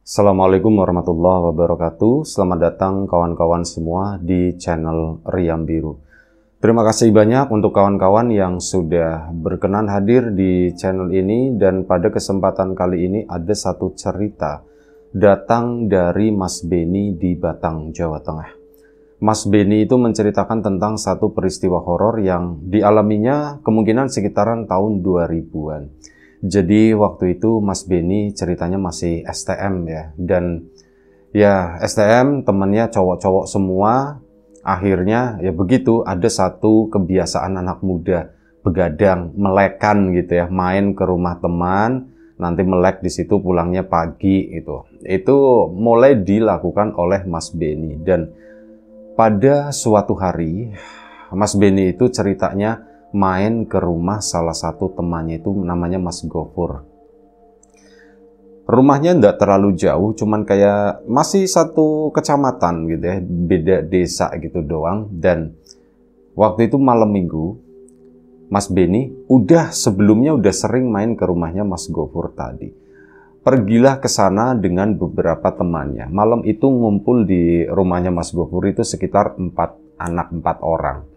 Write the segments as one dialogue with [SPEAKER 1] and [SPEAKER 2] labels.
[SPEAKER 1] Assalamualaikum warahmatullahi wabarakatuh. Selamat datang kawan-kawan semua di channel Riam Biru. Terima kasih banyak untuk kawan-kawan yang sudah berkenan hadir di channel ini, dan pada kesempatan kali ini ada satu cerita datang dari Mas Beni di Batang, Jawa Tengah. Mas Beni itu menceritakan tentang satu peristiwa horor yang dialaminya kemungkinan sekitaran tahun 2000-an. Jadi waktu itu Mas Beni ceritanya masih STM ya, dan ya STM temennya cowok-cowok semua. Akhirnya ya begitu, ada satu kebiasaan anak muda begadang, melekan gitu ya, main ke rumah teman, nanti melek di situ, pulangnya pagi itu. Itu mulai dilakukan oleh Mas Beni, dan pada suatu hari Mas Beni itu ceritanya main ke rumah salah satu temannya, itu namanya Mas Gofur. Rumahnya enggak terlalu jauh, cuman kayak masih satu kecamatan gitu ya, beda desa gitu doang. Dan waktu itu malam minggu, Mas Beni sebelumnya udah sering main ke rumahnya Mas Gofur tadi. Pergilah ke sana dengan beberapa temannya. Malam itu ngumpul di rumahnya Mas Gofur itu sekitar 4 orang.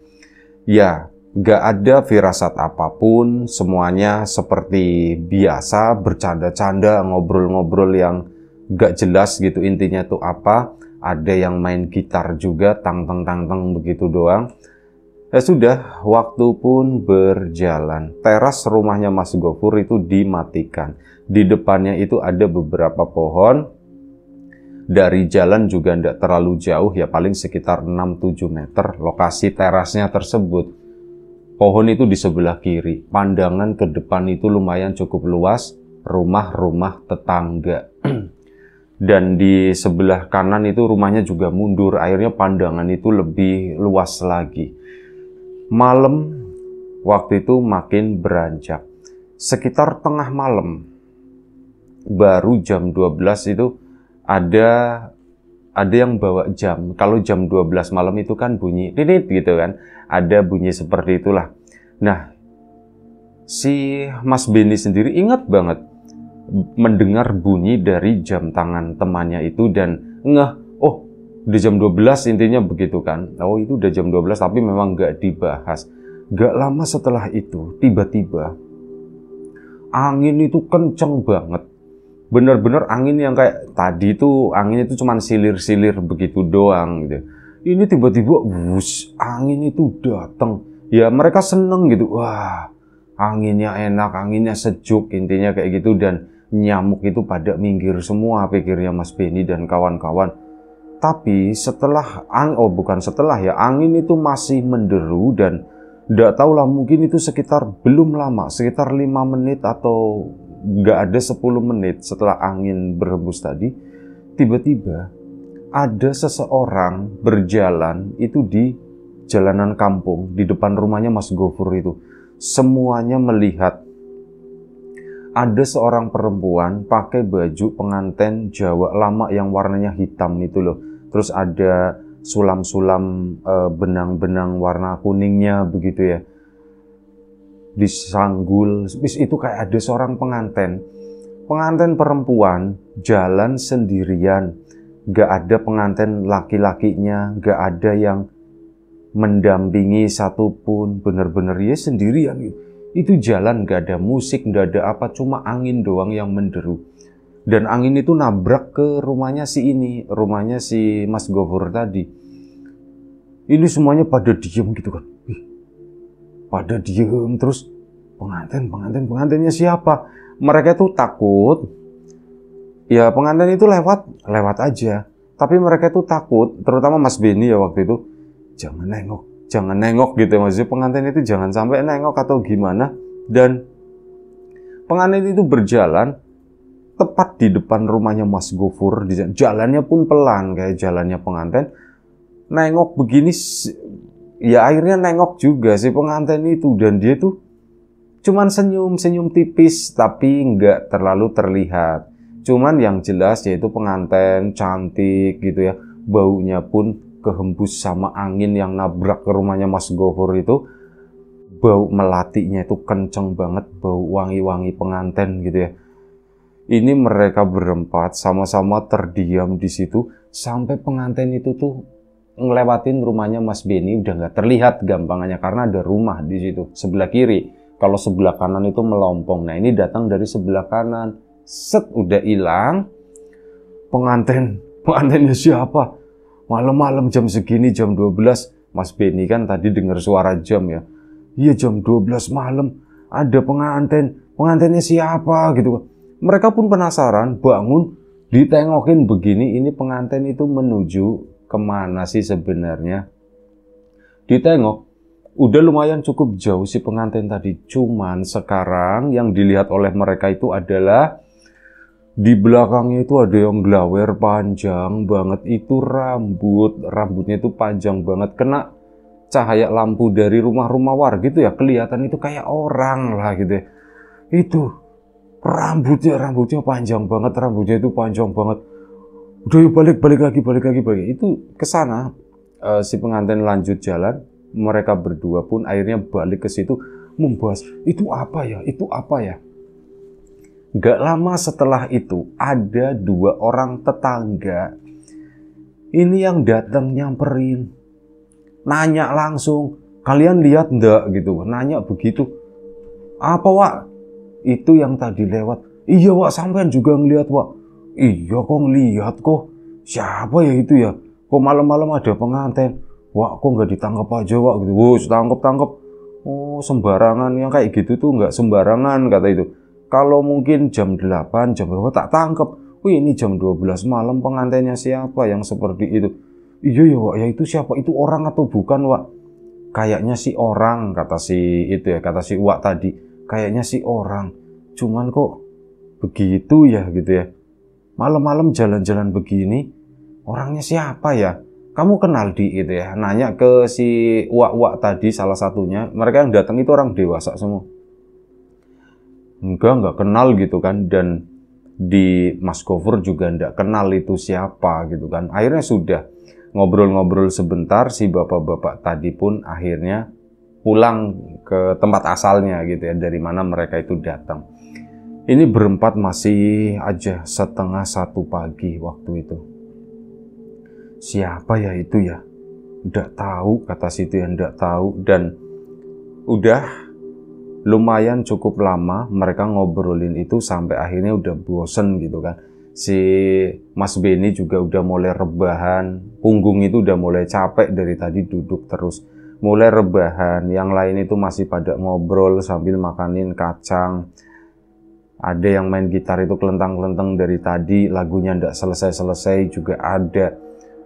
[SPEAKER 1] Ya, gak ada firasat apapun, semuanya seperti biasa, bercanda-canda, ngobrol-ngobrol yang gak jelas gitu intinya tuh apa. Ada yang main gitar juga, tang-tang-tang-tang begitu doang. Ya sudah, waktu pun berjalan. Teras rumahnya Mas Gofur itu dimatikan. Di depannya itu ada beberapa pohon. Dari jalan juga tidak terlalu jauh, ya paling sekitar 6-7 meter lokasi terasnya tersebut. Pohon itu di sebelah kiri, pandangan ke depan itu lumayan cukup luas, rumah-rumah tetangga. Dan di sebelah kanan itu rumahnya juga mundur, akhirnya pandangan itu lebih luas lagi. Malam waktu itu makin beranjak. Sekitar tengah malam, baru jam 12 itu ada yang bawa jam. Kalau jam 12 malam itu kan bunyi titit gitu kan. Ada bunyi seperti itulah. Nah, si Mas Beni sendiri ingat banget mendengar bunyi dari jam tangan temannya itu, dan oh udah jam 12 intinya begitu kan. Oh itu udah jam 12, tapi memang gak dibahas. Gak lama setelah itu, tiba-tiba angin itu kenceng banget. Bener-bener angin yang kayak tadi itu, angin itu cuman silir-silir begitu doang gitu. Ini tiba-tiba angin itu datang. Ya mereka seneng gitu. Wah, anginnya enak, anginnya sejuk, intinya kayak gitu. Dan nyamuk itu pada minggir semua, pikirnya Mas Beni dan kawan-kawan. Tapi setelah, angin itu masih menderu, dan nggak tahu lah, mungkin itu sekitar belum lama, sekitar 5 menit atau nggak ada 10 menit setelah angin berhembus tadi, tiba-tiba ada seseorang berjalan itu di jalanan kampung di depan rumahnya Mas Gofur itu. Semuanya melihat ada seorang perempuan pakai baju pengantin Jawa lama yang warnanya hitam itu loh. Terus ada sulam-sulam benang-benang warna kuningnya begitu ya, disanggul. Itu kayak ada seorang pengantin perempuan jalan sendirian, gak ada pengantin laki-lakinya, gak ada yang mendampingi satupun, bener-bener ya sendirian. Itu jalan gak ada musik, gak ada apa, cuma angin doang yang menderu. Dan angin itu nabrak ke rumahnya rumahnya si Mas Gofur tadi. Ini semuanya pada diem gitu kan. Pada diem, terus pengantinnya siapa? Mereka tuh takut. Ya pengantin itu lewat aja. Tapi mereka tuh takut, terutama Mas Beni ya waktu itu. Jangan nengok gitu. Maksudnya pengantin itu jangan sampai nengok atau gimana. Dan pengantin itu berjalan tepat di depan rumahnya Mas Gofur. Jalannya pun pelan kayak jalannya pengantin. Nengok begini, ya akhirnya nengok juga si pengantin itu, dan dia tuh cuman senyum tipis tapi nggak terlalu terlihat. Cuman yang jelas yaitu pengantin cantik gitu ya, baunya pun kehembus sama angin yang nabrak ke rumahnya Mas Gofur itu. Bau melatinya itu kenceng banget, bau wangi-wangi pengantin gitu ya. Ini mereka berempat sama-sama terdiam di situ sampai pengantin itu tuh ngelewatin rumahnya Mas Benny, udah nggak terlihat gampangannya karena ada rumah di situ sebelah kiri. Kalau sebelah kanan itu melompong. Nah ini datang dari sebelah kanan. Set, udah hilang. Pengantinnya siapa? Malam-malam jam segini, jam 12. Mas Benny kan tadi dengar suara jam ya. Iya jam 12 malam ada pengantin. Pengantinnya siapa gitu. Mereka pun penasaran, bangun, ditengokin begini, ini pengantin itu menuju kemana sih sebenarnya. Ditengok, udah lumayan cukup jauh si pengantin tadi. Cuman sekarang yang dilihat oleh mereka itu adalah di belakangnya itu ada yang glawer panjang banget. Itu rambutnya itu panjang banget. Kena cahaya lampu dari rumah-rumah warga gitu ya, kelihatan itu kayak orang lah gitu ya. Itu rambutnya panjang banget, rambutnya itu panjang banget. Udah yuk balik lagi. Itu kesana si pengantin lanjut jalan. Mereka berdua pun akhirnya balik ke situ membahas itu apa ya. Gak lama setelah itu ada 2 orang tetangga ini yang datang nyamperin, nanya langsung, kalian lihat ndak gitu, nanya begitu. Apa Wak? Itu yang tadi lewat. Iya Wak, sampean juga ngeliat Wak. Iya kok ngeliat kok. Siapa ya itu ya? Kok malam-malam ada pengantin? Wak kok nggak ditangkap aja Wak gitu. Wuh, tangkep. Oh sembarangan, yang kayak gitu tuh nggak sembarangan kata itu. Kalau mungkin jam 8, jam berapa tak tangkep. Wih ini jam 12 malam pengantinnya siapa yang seperti itu? Iya ya Wak, ya itu siapa? Itu orang atau bukan Wak? Kayaknya si orang, kata si itu ya, kata si Wak tadi. Kayaknya si orang, cuman kok begitu ya gitu ya. Malam-malam jalan-jalan begini, orangnya siapa ya? Kamu kenal di itu ya? Nanya ke si Wak tadi salah satunya. Mereka yang datang itu orang dewasa semua. Enggak kenal gitu kan. Dan di Mas Gofur juga enggak kenal itu siapa gitu kan. Akhirnya sudah ngobrol-ngobrol sebentar, si bapak-bapak tadi pun akhirnya pulang ke tempat asalnya gitu ya, dari mana mereka itu datang. Ini berempat masih aja 1:30 pagi waktu itu. Siapa ya itu ya? Nggak tahu, kata situ yang nggak tahu. Dan udah lumayan cukup lama mereka ngobrolin itu sampai akhirnya udah bosen gitu kan. Si Mas Benny juga udah mulai rebahan, punggung itu udah mulai capek dari tadi duduk terus. Mulai rebahan, yang lain itu masih pada ngobrol sambil makanin kacang. Ada yang main gitar itu kelentang-kelentang dari tadi, lagunya ndak selesai-selesai juga ada.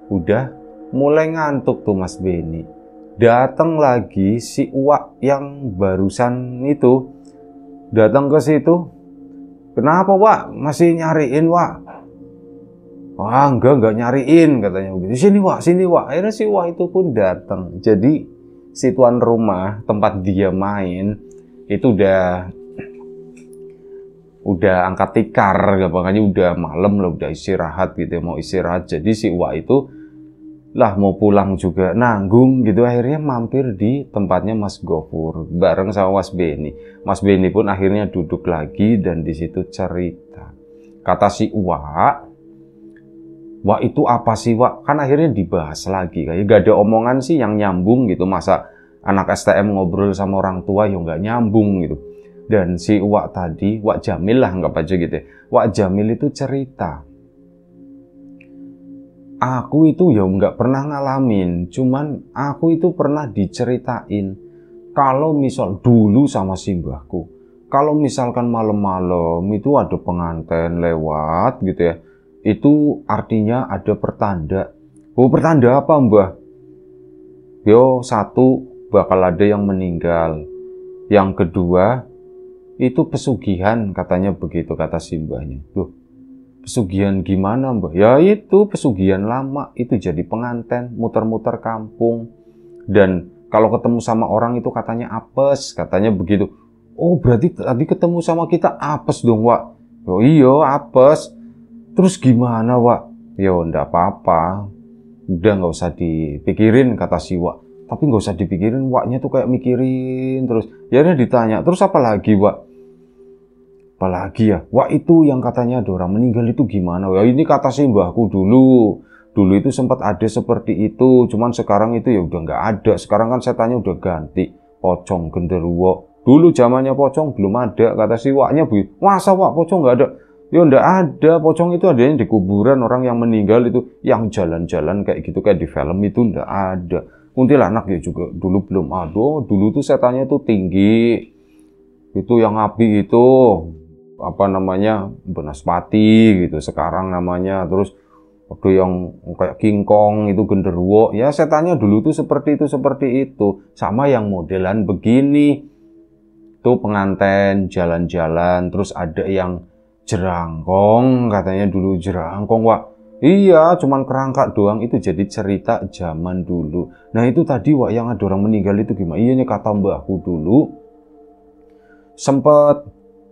[SPEAKER 1] Udah mulai ngantuk tuh Mas Benny. Datang lagi si Uwak yang barusan itu, datang ke situ. Kenapa Wak? Masih nyariin Wak? Wah enggak nyariin katanya begitu. Sini Wak. Akhirnya si Uwak itu pun datang. Jadi si tuan rumah tempat dia main itu udah angkat tikar, makanya udah malam lah, udah istirahat gitu ya, mau istirahat. Jadi si Wak itu lah mau pulang juga nanggung gitu, akhirnya mampir di tempatnya Mas Gofur bareng sama Mas Benny. Mas Benny pun akhirnya duduk lagi dan di situ cerita. Kata si Wak itu apa sih Wak? Kan akhirnya dibahas lagi, kayak gak ada omongan sih yang nyambung gitu. Masa anak STM ngobrol sama orang tua ya gak nyambung gitu. Dan si Wak tadi, Wak Jamil lah anggap aja gitu ya. Wak Jamil itu cerita. Aku itu ya nggak pernah ngalamin, cuman aku itu pernah diceritain. Kalau misal dulu sama simbahku, kalau misalkan malam-malam itu ada pengantin lewat gitu ya, itu artinya ada pertanda. Oh pertanda apa mbah? Yo satu bakal ada yang meninggal. Yang kedua itu pesugihan katanya begitu kata simbahnya. Loh pesugihan gimana mbah? Ya itu pesugihan lama itu jadi pengantin muter-muter kampung. Dan kalau ketemu sama orang itu katanya apes katanya begitu. Oh berarti tadi ketemu sama kita apes dong Wak? Oh iya apes. Terus gimana Wak? Ya ndak apa-apa. Udah nggak usah dipikirin kata si Wak. Tapi nggak usah dipikirin, Waknya tuh kayak mikirin terus. Ya udah ditanya, terus apa lagi Wak? apalagi ya, wah itu yang katanya ada orang meninggal itu gimana? Ya ini kata si mbahku dulu. Dulu itu sempat ada seperti itu, cuman sekarang itu ya udah nggak ada. Sekarang kan setannya udah ganti, pocong genderuwo. Dulu zamannya pocong belum ada, kata si waknya, Bu. Masa wak pocong nggak ada? Ya nggak ada, pocong itu adanya di kuburan orang yang meninggal itu, yang jalan-jalan kayak gitu kayak di film itu nggak ada. Kuntilanak ya juga dulu belum ada. Dulu tuh setannya itu tinggi, itu yang api itu apa namanya Banaspati gitu sekarang namanya. Terus ada yang kayak King Kong itu genderuwo. Ya setannya dulu tuh seperti itu sama yang modelan begini tuh penganten jalan-jalan. Terus ada yang jerangkong, katanya dulu jerangkong, wah iya cuman kerangka doang. Itu jadi cerita zaman dulu. Nah itu tadi wah yang ada orang meninggal itu gimana? Iya nih kata mbahku dulu sempet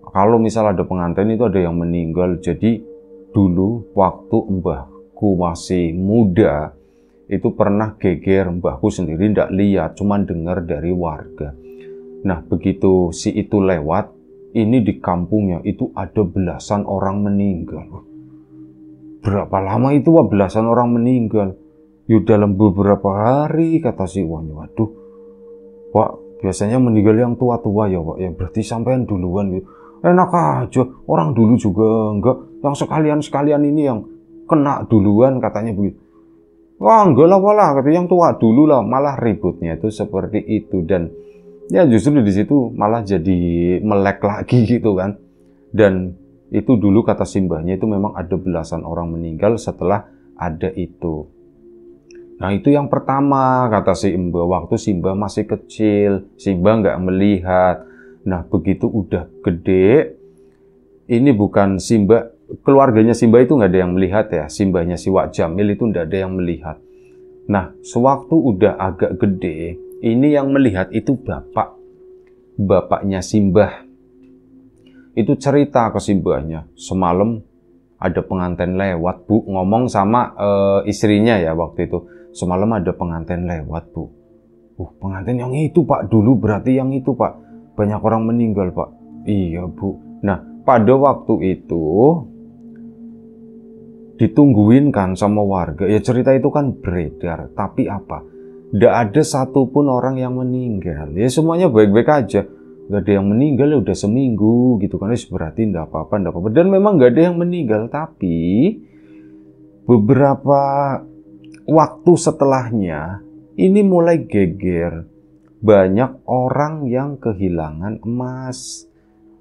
[SPEAKER 1] kalau misal ada pengantin itu ada yang meninggal. Jadi dulu waktu mbahku masih muda itu pernah geger, mbahku sendiri ndak lihat, cuman dengar dari warga. Nah begitu si itu lewat, ini di kampungnya itu ada belasan orang meninggal. Berapa lama itu wah belasan orang meninggal? Yuk dalam beberapa hari, kata si Wanya. Waduh, wah biasanya meninggal yang tua-tua ya Pak, ya berarti sampean duluan gitu. Enak aja, orang dulu juga enggak, yang sekalian-sekalian ini yang kena duluan, katanya begitu. Wah enggak lah walah, katanya yang tua dulu lah, malah ributnya itu seperti itu. Dan ya justru di situ malah jadi melek lagi gitu kan. Dan itu dulu kata simbahnya itu memang ada belasan orang meninggal setelah ada itu. Nah itu yang pertama kata si Mbah, waktu Simbah masih kecil, Simbah nggak melihat. Nah begitu udah gede, ini bukan Simbah, keluarganya Simbah itu nggak ada yang melihat ya, simbahnya si Wak Jamil itu nggak ada yang melihat. Nah sewaktu udah agak gede, ini yang melihat itu bapaknya Simbah. Itu cerita ke Simbahnya, semalam ada pengantin lewat Bu, ngomong sama istrinya ya waktu itu. Semalam ada pengantin lewat Bu. Pengantin yang itu Pak, dulu berarti yang itu Pak. Banyak orang meninggal Pak. Iya Bu. Nah pada waktu itu ditungguin kan sama warga. Ya cerita itu kan beredar. Tapi apa? Nggak ada satupun orang yang meninggal. Ya semuanya baik-baik aja. Nggak ada yang meninggal ya udah seminggu gitu kan. Berarti nggak apa-apa. Dan memang nggak ada yang meninggal. Tapi beberapa waktu setelahnya ini mulai geger. Banyak orang yang kehilangan emas.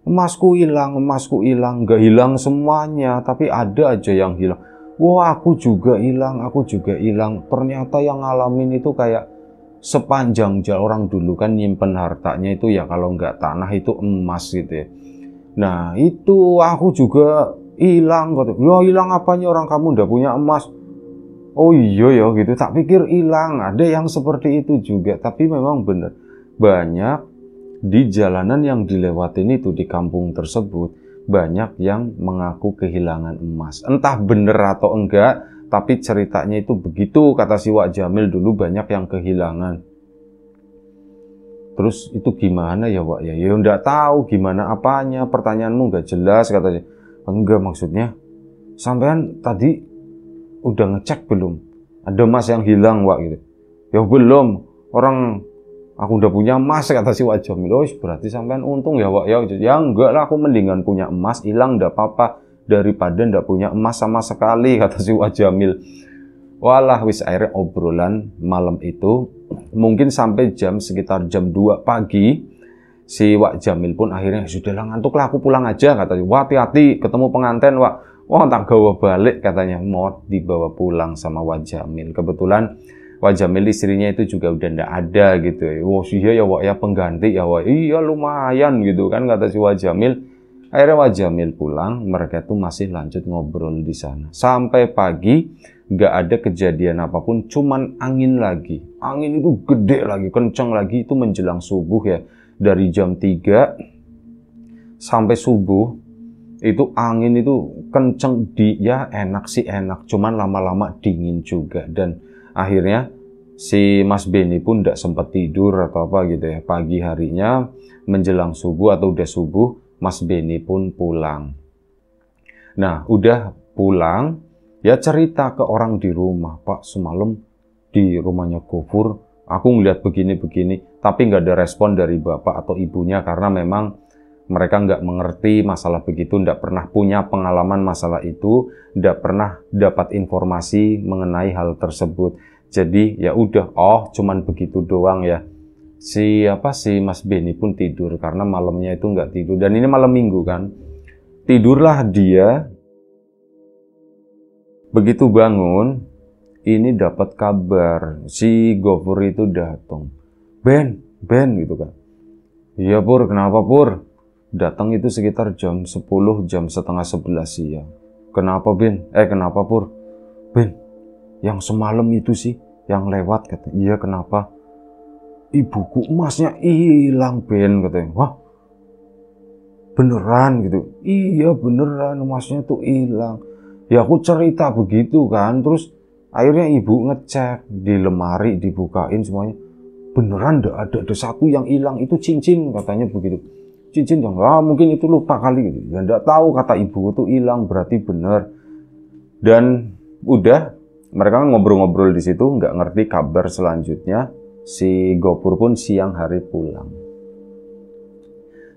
[SPEAKER 1] Emasku hilang. Nggak hilang semuanya, tapi ada aja yang hilang. Wah aku juga hilang. Ternyata yang ngalamin itu kayak sepanjang jalan. Orang dulu kan nyimpen hartanya itu ya kalau nggak tanah itu emas gitu ya. Nah itu aku juga hilang. Ya hilang apanya, orang kamu udah punya emas. Oh iya ya gitu, tak pikir hilang. Ada yang seperti itu juga. Tapi memang benar, banyak di jalanan yang dilewatin itu di kampung tersebut, banyak yang mengaku kehilangan emas. Entah benar atau enggak, tapi ceritanya itu begitu. Kata si Wak Jamil dulu banyak yang kehilangan. Terus itu gimana ya Wak ya? Ya enggak tahu gimana apanya, pertanyaanmu enggak jelas katanya. Enggak, maksudnya sampean tadi udah ngecek belum? Ada emas yang hilang Wak gitu. Ya belum. Orang aku udah punya emas, kata si Wak Jamil. Oh berarti sampean untung ya Wak ya. Ya enggak lah, aku mendingan punya emas hilang enggak apa-apa daripada enggak punya emas sama sekali, kata si Wak Jamil. Walah wis akhirnya obrolan malam itu mungkin sampai sekitar jam 2 pagi. Si Wak Jamil pun akhirnya sudahlah ngantuk lah, aku pulang aja katanya. Wah hati-hati ketemu pengantin Wak. Wah tak gawa balik katanya, mau dibawa pulang sama Wak Jamil. Kebetulan Wak Jamil istrinya itu juga udah ndak ada gitu. Wah iya ya Wak ya, pengganti ya Wak. Iya lumayan gitu kan kata si Wak Jamil. Akhirnya Wak Jamil pulang, mereka tuh masih lanjut ngobrol di sana sampai pagi. Nggak ada kejadian apapun, cuman angin lagi. Angin itu gede lagi, kencang lagi, itu menjelang subuh ya. Dari jam 3 sampai subuh itu angin itu kenceng, ya enak sih enak, cuman lama-lama dingin juga. Dan akhirnya si Mas Beni pun tidak sempat tidur atau apa gitu ya. Pagi harinya menjelang subuh atau udah subuh Mas Beni pun pulang. Nah, udah pulang, ya cerita ke orang di rumah, Pak, semalam di rumahnya Gofur, aku ngeliat begini-begini, tapi nggak ada respon dari bapak atau ibunya karena memang mereka nggak mengerti masalah begitu, nggak pernah punya pengalaman masalah itu, nggak pernah dapat informasi mengenai hal tersebut. Jadi ya udah, oh cuman begitu doang ya. Si Mas Beni pun tidur karena malamnya itu nggak tidur, dan ini malam minggu kan. Tidurlah dia. Begitu bangun, ini dapat kabar si Gofur itu datang. Ben gitu kan. Iya Pur, kenapa Pur? Datang itu sekitar jam 10, jam setengah 11 siang. Kenapa Ben? Kenapa Pur? Ben, yang semalam itu sih, yang lewat katanya. Iya kenapa? Ibuku emasnya hilang Ben katanya. Wah, beneran gitu? Iya beneran, emasnya tuh hilang. Ya aku cerita begitu kan, terus akhirnya ibu ngecek di lemari, dibukain semuanya. Beneran ada satu yang hilang, itu cincin katanya begitu. Cincin yang mungkin itu lupa kali gitu. Ya enggak tahu, kata ibu itu hilang, berarti bener. Dan udah mereka ngobrol-ngobrol di situ, nggak ngerti kabar selanjutnya. Si Gofur pun siang hari pulang.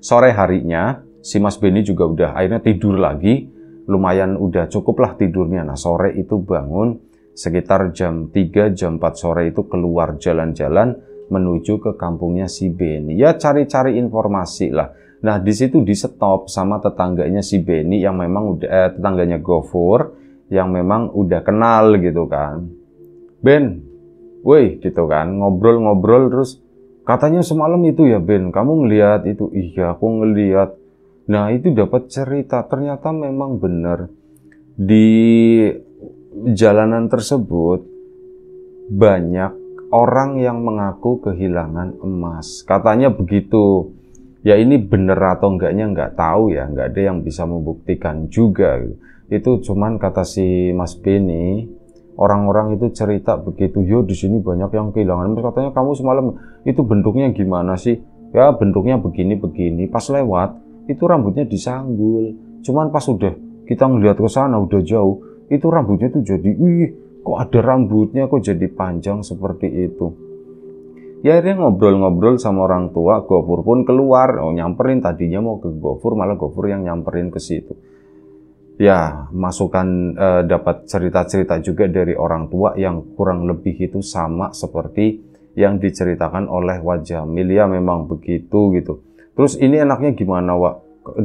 [SPEAKER 1] Sore harinya si Mas Beni juga udah akhirnya tidur lagi. Lumayan udah cukup lah tidurnya. Nah sore itu bangun sekitar jam 3, jam 4 sore itu keluar jalan-jalan menuju ke kampungnya si Beni. Ya cari-cari informasi lah. Nah di situ di stop sama tetangganya si Beni yang memang udah tetangganya Gofur yang memang udah kenal gitu kan. Ben, woi gitu kan, ngobrol-ngobrol terus katanya semalam itu ya Ben, kamu ngelihat itu? Iya aku ngelihat. Nah itu dapat cerita, ternyata memang benar di jalanan tersebut banyak orang yang mengaku kehilangan emas. Katanya begitu. Ya ini bener atau enggaknya nggak tahu ya, nggak ada yang bisa membuktikan juga. Itu cuman kata si Mas Beni, orang-orang itu cerita begitu. Yo di sini banyak yang kehilangan emas. Katanya kamu semalam itu bentuknya gimana sih? Ya bentuknya begini-begini. Pas lewat itu rambutnya disanggul. Cuman pas udah kita ngelihat ke sana udah jauh, itu rambutnya tuh jadi, kok ada rambutnya, kok jadi panjang seperti itu. Ya akhirnya ngobrol-ngobrol sama orang tua, Gofur pun keluar, nyamperin, tadinya mau ke Gofur, malah Gofur yang nyamperin ke situ. Ya, masukan dapat cerita-cerita juga dari orang tua yang kurang lebih itu sama seperti yang diceritakan oleh Wak Jamil. Ya memang begitu gitu. Terus ini enaknya gimana Wak?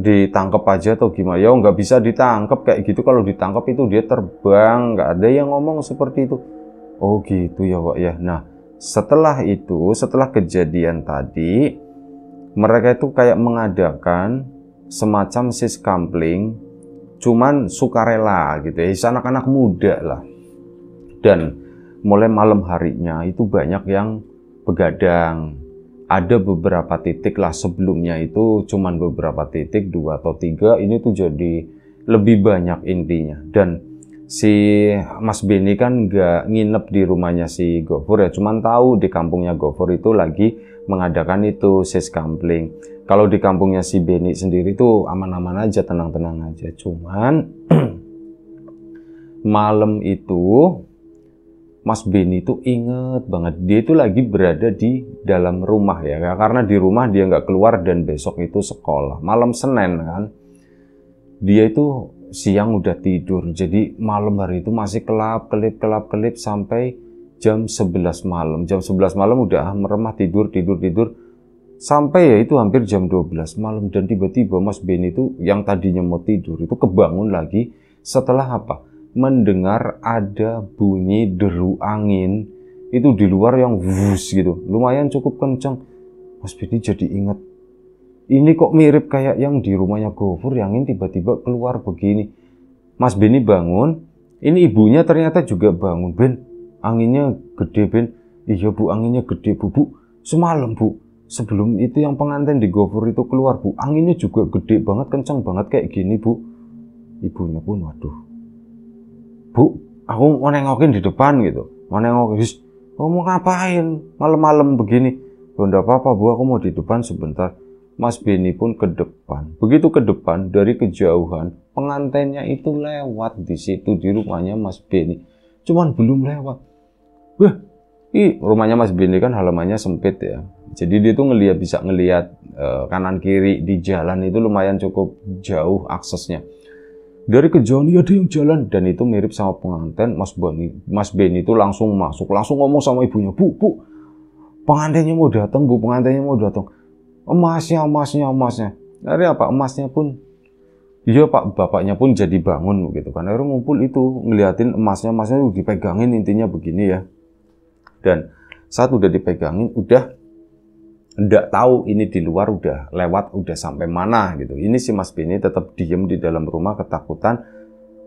[SPEAKER 1] Ditangkap aja atau gimana? Ya nggak bisa ditangkap kayak gitu. Kalau ditangkap itu dia terbang, nggak ada yang ngomong seperti itu. Oh gitu ya Wak ya. Nah setelah itu, setelah kejadian tadi, mereka itu kayak mengadakan semacam siskampling, cuman sukarela gitu ya, anak-anak muda lah. Dan mulai malam harinya itu banyak yang begadang. Ada beberapa titik lah, sebelumnya itu cuman beberapa titik, 2 atau 3, ini tuh jadi lebih banyak intinya. Dan si Mas Beni kan nggak nginep di rumahnya si Gofur ya, cuman tahu di kampungnya Gofur itu lagi mengadakan itu siskampling. Kalau di kampungnya si Beni sendiri tuh aman-aman aja, tenang-tenang aja. Cuman malam itu Mas Beni itu inget banget, dia itu lagi berada di dalam rumah ya, karena di rumah dia nggak keluar dan besok itu sekolah. Malam Senin kan, dia itu siang udah tidur, jadi malam hari itu masih kelap-kelip sampai jam 11 malam. Jam 11 malam udah meremah tidur, sampai ya itu hampir jam 12 malam. Dan tiba-tiba Mas Beni itu yang tadinya mau tidur itu kebangun lagi setelah apa? Mendengar ada bunyi deru angin itu di luar yang wus gitu, lumayan cukup kencang. Mas Beni jadi ingat, ini kok mirip kayak yang di rumahnya Gofur, yang ini tiba-tiba keluar begini. Mas Beni bangun, ini ibunya ternyata juga bangun. Ben, anginnya gede Ben. Iya Bu, anginnya gede Bu. Semalam Bu, sebelum itu yang pengantin di Gofur itu keluar Bu, anginnya juga gede banget, kencang banget kayak gini Bu. Ibunya pun waduh, Bu, aku mau nengokin di depan gitu. Mau nengokin, mau ngapain malam-malam begini? Oh enggak apa-apa Bu, aku mau di depan sebentar. Mas Beni pun ke depan. Begitu ke depan, dari kejauhan, pengantinnya itu lewat di situ di rumahnya Mas Beni. Cuman belum lewat. Wah, rumahnya Mas Beni kan halamannya sempit ya. Jadi dia tuh bisa ngelihat kanan kiri di jalan itu lumayan cukup jauh aksesnya. Dari kejauhan ada yang jalan dan itu mirip sama pengantin. Mas Beni itu langsung masuk, langsung ngomong sama ibunya, Bu, pengantinnya mau datang, Bu, pengantinnya mau datang. Emasnya. Dari apa? Emasnya pun, iya Pak, bapaknya pun jadi bangun gitu kan. Akhirnya ngumpul itu, ngeliatin emasnya dipegangin, intinya begini ya. Dan saat udah dipegangin, udah nggak tahu ini di luar udah lewat, udah sampai mana gitu. Ini si Mas Beni tetap diem di dalam rumah ketakutan.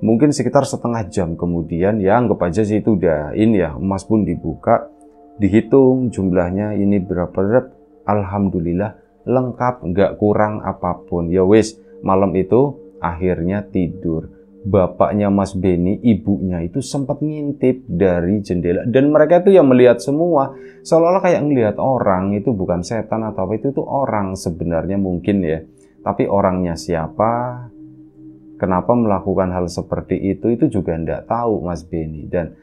[SPEAKER 1] Mungkin sekitar setengah jam kemudian, ya anggap aja sih itu udah ini ya, emas pun dibuka, dihitung jumlahnya ini berapa, alhamdulillah lengkap, nggak kurang apapun. Ya wis, malam itu akhirnya tidur. Bapaknya Mas Beni, ibunya itu sempat ngintip dari jendela dan mereka itu yang melihat semua, seolah-olah kayak ngelihat orang. Itu bukan setan atau apa, itu tuh orang sebenarnya mungkin ya, tapi orangnya siapa, kenapa melakukan hal seperti itu juga enggak tahu Mas Beni. Dan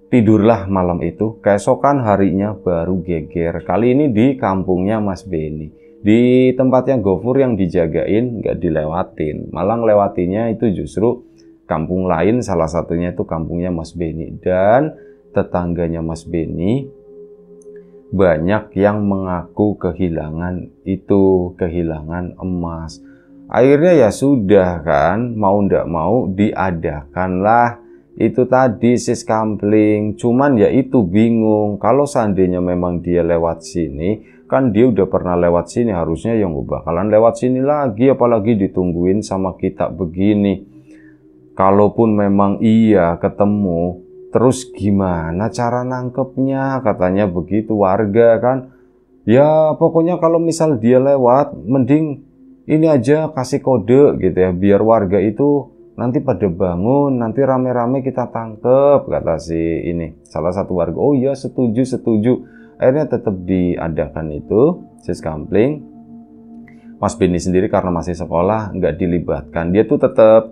[SPEAKER 1] tidurlah malam itu. Keesokan harinya baru geger, kali ini di kampungnya Mas Beni. Di tempatnya Gofur yang dijagain nggak dilewatin, malah ngelewatinya itu justru kampung lain, salah satunya itu kampungnya Mas Beni. Dan tetangganya Mas Beni banyak yang mengaku kehilangan emas. Akhirnya ya sudah kan, mau ndak mau diadakanlah itu tadi siskampling. Cuman ya itu bingung, kalau seandainya memang dia lewat sini, kan dia udah pernah lewat sini, harusnya yang bakalan lewat sini lagi, apalagi ditungguin sama kita begini. Kalaupun memang iya ketemu, terus gimana cara nangkepnya, katanya begitu warga kan. Ya pokoknya kalau misal dia lewat, mending ini aja kasih kode gitu ya, biar warga itu nanti pada bangun, nanti rame-rame kita tangkep, kata si ini salah satu warga. Oh iya, setuju. Akhirnya tetap diadakan itu siskampling. Mas Beni sendiri karena masih sekolah nggak dilibatkan, dia tuh tetap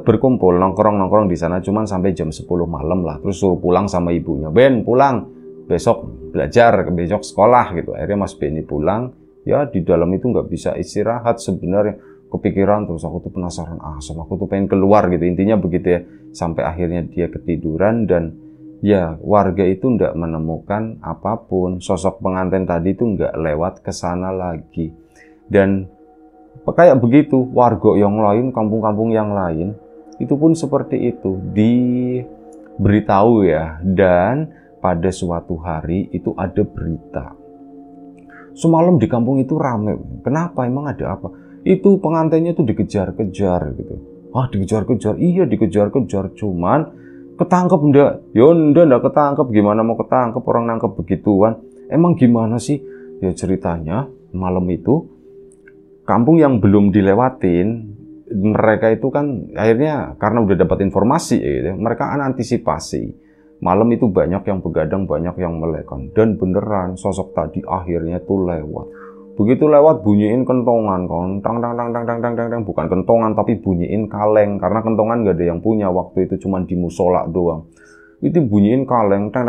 [SPEAKER 1] berkumpul nongkrong di sana, cuman sampai jam 10 malam lah, terus suruh pulang sama ibunya. Ben pulang, besok belajar, besok sekolah gitu. Akhirnya Mas Beni pulang, ya di dalam itu nggak bisa istirahat sebenarnya, kepikiran terus, aku tuh penasaran, sama aku tuh pengen keluar gitu, intinya begitu ya. Sampai akhirnya dia ketiduran dan ya warga itu nggak menemukan apapun, sosok pengantin tadi itu nggak lewat ke sana lagi. Dan kayak begitu warga yang lain, kampung-kampung yang lain itu pun seperti itu diberitahu ya. Dan pada suatu hari itu ada berita, semalam di kampung itu rame. Kenapa? Emang ada apa? Itu pengantinnya tuh dikejar-kejar gitu. Dikejar-kejar, iya dikejar-kejar, cuman ketangkep enggak? Ya enggak ketangkep. Gimana mau ketangkep orang nangkep begituan? Emang gimana sih? Ya ceritanya malam itu kampung yang belum dilewatin, mereka itu kan akhirnya karena udah dapat informasi gitu, mereka antisipasi. Malam itu banyak yang begadang, banyak yang melekon, dan beneran sosok tadi akhirnya tuh lewat. Begitu lewat bunyiin kentongan, tang, bukan kentongan tapi bunyiin kaleng, karena kentongan gak ada yang punya waktu itu, cuma di musola doang. Itu bunyiin kaleng, tang.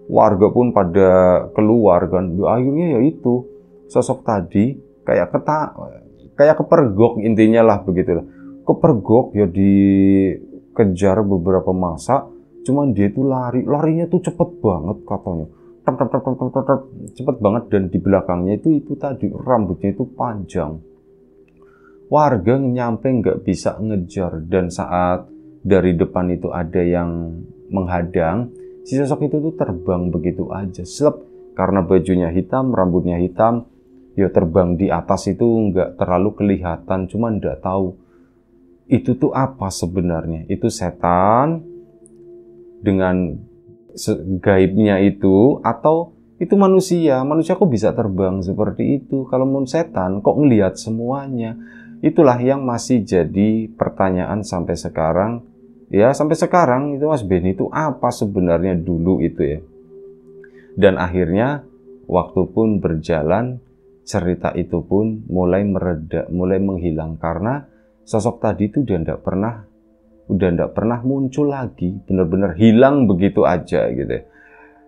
[SPEAKER 1] Warga pun pada keluar kan. Akhirnya ya itu sosok tadi kayak kepergok, intinya lah begitu. Kepergok ya, dikejar beberapa masa, cuman dia itu larinya tuh cepet banget katanya. Cepet banget, dan di belakangnya itu tadi rambutnya itu panjang. Warga nyampe nggak bisa ngejar, dan saat dari depan itu ada yang menghadang, si sosok itu tuh terbang begitu aja, slep. Karena bajunya hitam, rambutnya hitam, ya terbang di atas itu nggak terlalu kelihatan, cuman nggak tahu itu tuh apa sebenarnya. Itu setan dengan gaibnya itu, atau itu manusia kok bisa terbang seperti itu? Kalau mau setan kok ngelihat semuanya? Itulah yang masih jadi pertanyaan sampai sekarang. Ya sampai sekarang itu Mas Beni itu apa sebenarnya dulu itu ya. Dan akhirnya waktu pun berjalan, cerita itu pun mulai mereda, mulai menghilang karena sosok tadi itu udah nggak pernah muncul lagi, benar-benar hilang begitu aja gitu.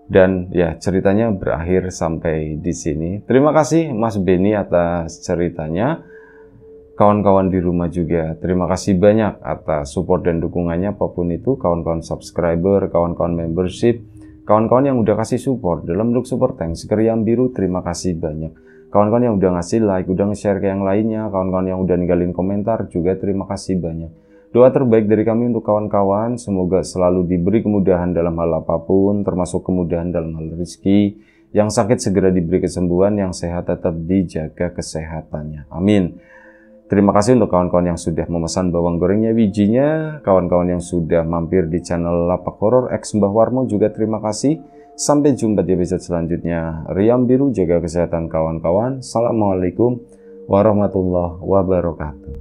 [SPEAKER 1] Dan ya ceritanya berakhir sampai di sini. Terima kasih Mas Benny atas ceritanya. Kawan-kawan di rumah juga terima kasih banyak atas support dan dukungannya apapun itu, kawan-kawan subscriber, kawan-kawan membership, kawan-kawan yang udah kasih support dalam bentuk super thanks, Riam Biru terima kasih banyak. Kawan-kawan yang udah ngasih like, udah nge-share ke yang lainnya, kawan-kawan yang udah ninggalin komentar juga terima kasih banyak. Doa terbaik dari kami untuk kawan-kawan, semoga selalu diberi kemudahan dalam hal apapun, termasuk kemudahan dalam hal rezeki. Yang sakit segera diberi kesembuhan, yang sehat tetap dijaga kesehatannya. Amin. Terima kasih untuk kawan-kawan yang sudah memesan bawang gorengnya, bijinya, kawan-kawan yang sudah mampir di channel Lapak Horor X Mbah Warmo juga terima kasih. Sampai jumpa di episode selanjutnya. Riam Biru, jaga kesehatan kawan-kawan. Assalamualaikum warahmatullahi wabarakatuh.